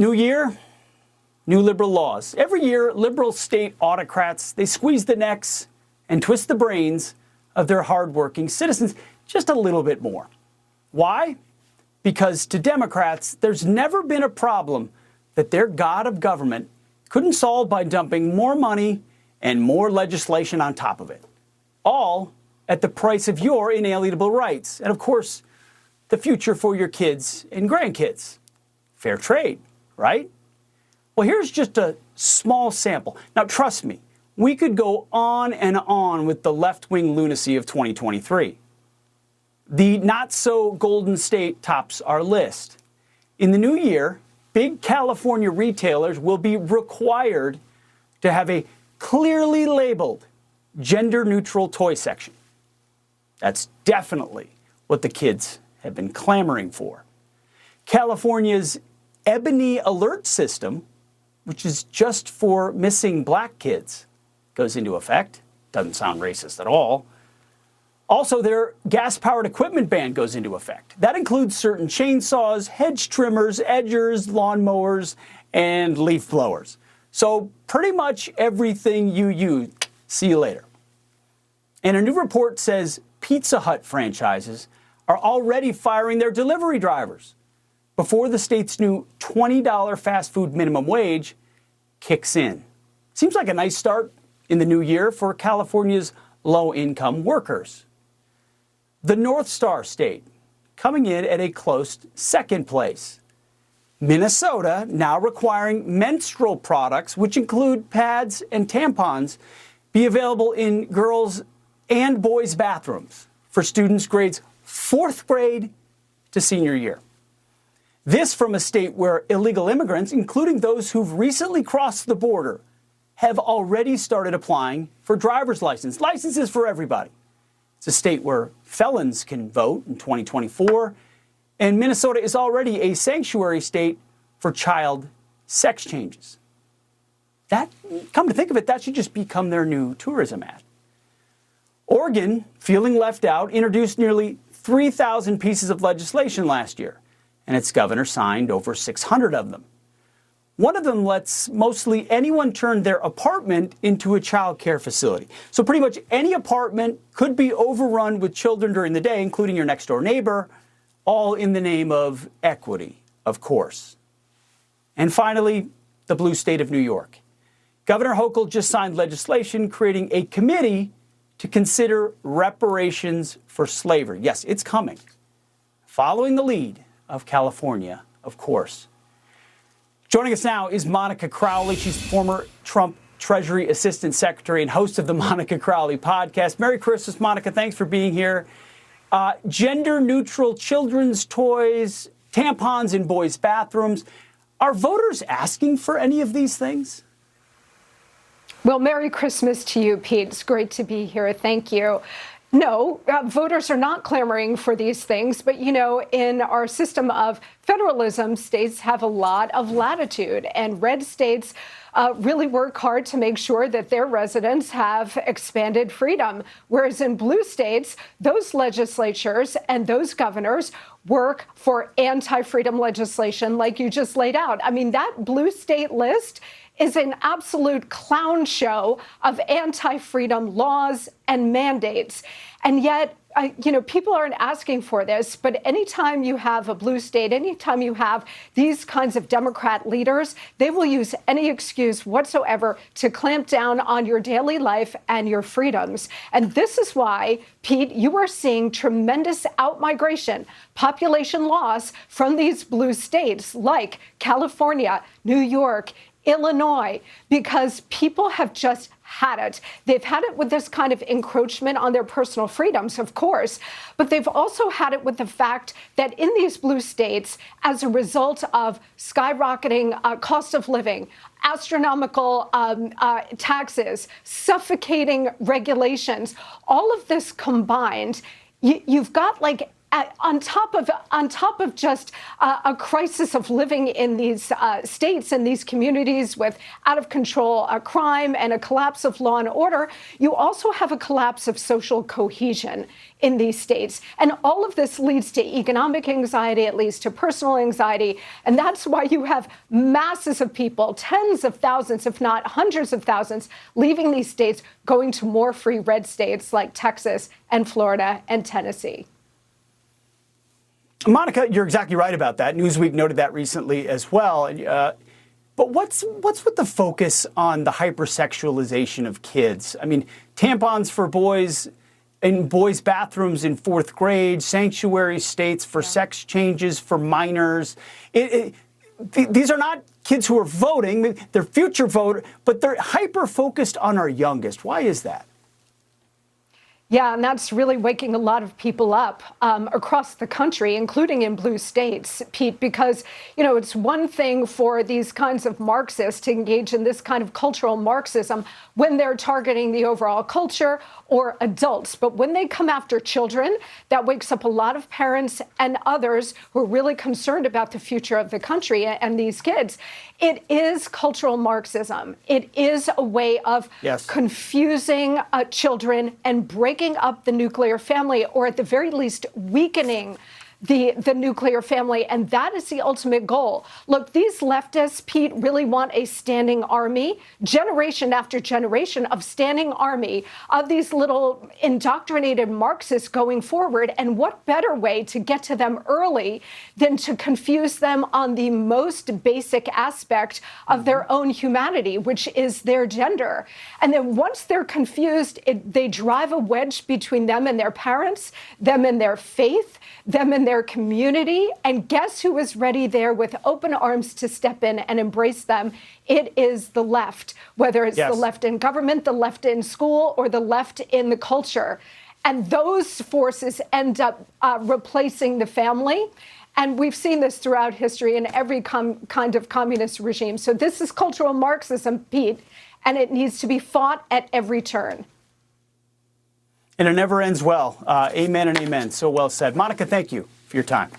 New year, new liberal laws. Every year, liberal state autocrats, they squeeze the necks and twist the brains of their hardworking citizens just a little bit more. Why? Because to Democrats, there's never been a problem that their god of government couldn't solve by dumping more money and more legislation on top of it. All at the price of your inalienable rights. And of course, the future for your kids and grandkids. Fair trade, right? Well, here's just a small sample. Now, trust me, we could go on and on with the left-wing lunacy of 2023. The not-so-golden state tops our list. In the new year, big California retailers will be required to have a clearly labeled gender-neutral toy section. That's definitely what the kids have been clamoring for. California's Ebony Alert system, which is just for missing black kids, goes into effect. Doesn't sound racist at all. Also, their gas-powered equipment ban goes into effect. That includes certain chainsaws, hedge trimmers, edgers, lawnmowers, and leaf blowers. So pretty much everything you use. See you later. And a new report says Pizza Hut franchises are already firing their delivery drivers before the state's new $20 fast food minimum wage kicks in. Seems like a nice start in the new year for California's low-income workers. The North Star state coming in at a close second place. Minnesota now requiring menstrual products, which include pads and tampons, be available in girls' and boys' bathrooms for students grades 4th grade to senior year. This from a state where illegal immigrants, including those who've recently crossed the border, have already started applying for driver's licenses for everybody. It's a state where felons can vote in 2024, and Minnesota is already a sanctuary state for child sex changes. That, come to think of it, that should just become their new tourism ad. Oregon, feeling left out, introduced nearly 3,000 pieces of legislation last year, and its governor signed over 600 of them. One of them lets mostly anyone turn their apartment into a child care facility. So pretty much any apartment could be overrun with children during the day, including your next door neighbor, all in the name of equity, of course. And finally, the blue state of New York. Governor Hochul just signed legislation creating a committee to consider reparations for slavery. Yes, it's coming. Following the lead of California, of course. Joining us now is Monica Crowley. She's former Trump Treasury Assistant Secretary and host of the Monica Crowley podcast. Merry Christmas, Monica. Thanks for being here. Gender-neutral children's toys, tampons in boys' bathrooms. Are voters asking for any of these things? Well, Merry Christmas to you, Pete. It's great to be here. Thank you. No, voters are not clamoring for these things. But, you know, in our system of federalism, states have a lot of latitude, and red states really work hard to make sure that their residents have expanded freedom. Whereas in blue states, those legislatures and those governors work for anti-freedom legislation like you just laid out. I mean, that blue state list is an absolute clown show of anti-freedom laws and mandates. And yet, people aren't asking for this, but anytime you have a blue state, anytime you have these kinds of Democrat leaders, they will use any excuse whatsoever to clamp down on your daily life and your freedoms. And this is why, Pete, you are seeing tremendous outmigration, population loss from these blue states like California, New York, Illinois, because people have just had it. They've had it with this kind of encroachment on their personal freedoms, of course, but they've also had it with the fact that in these blue states, as a result of skyrocketing cost of living, astronomical taxes, suffocating regulations, all of this combined, you've got like on top of just a crisis of living in these states and these communities with out of control crime and a collapse of law and order, you also have a collapse of social cohesion in these states. And all of this leads to economic anxiety, it leads to personal anxiety. And that's why you have masses of people, tens of thousands, if not hundreds of thousands, leaving these states, going to more free red states like Texas and Florida and Tennessee. Monica, you're exactly right about that. Newsweek noted that recently as well. But what's with the focus on the hypersexualization of kids? I mean, tampons for boys in boys' bathrooms in fourth grade, sanctuary states for sex changes for minors. These are not kids who are voting, they're future voters, but they're hyper-focused on our youngest. Why is that? Yeah, and that's really waking a lot of people up across the country, including in blue states, Pete, because, you know, it's one thing for these kinds of Marxists to engage in this kind of cultural Marxism when they're targeting the overall culture or adults. But when they come after children, that wakes up a lot of parents and others who are really concerned about the future of the country and these kids. It is cultural Marxism. It is a way of confusing children and breaking up the nuclear family, or at the very least weakening the nuclear family. And that is the ultimate goal. Look, these leftists, Pete, really want a standing army, generation after generation of standing army of these little indoctrinated Marxists going forward. And what better way to get to them early than to confuse them on the most basic aspect of their own humanity, which is their gender. And then once they're confused, they drive a wedge between them and their parents, them and their faith, them and their community. And guess who is ready there with open arms to step in and embrace them? It is the left, whether it's the left in government, the left in school, or the left in the culture. And those forces end up replacing the family. And we've seen this throughout history in every kind of communist regime. So this is cultural Marxism, Pete, and it needs to be fought at every turn. And it never ends well. Amen and amen. So well said. Monica, thank you for your time.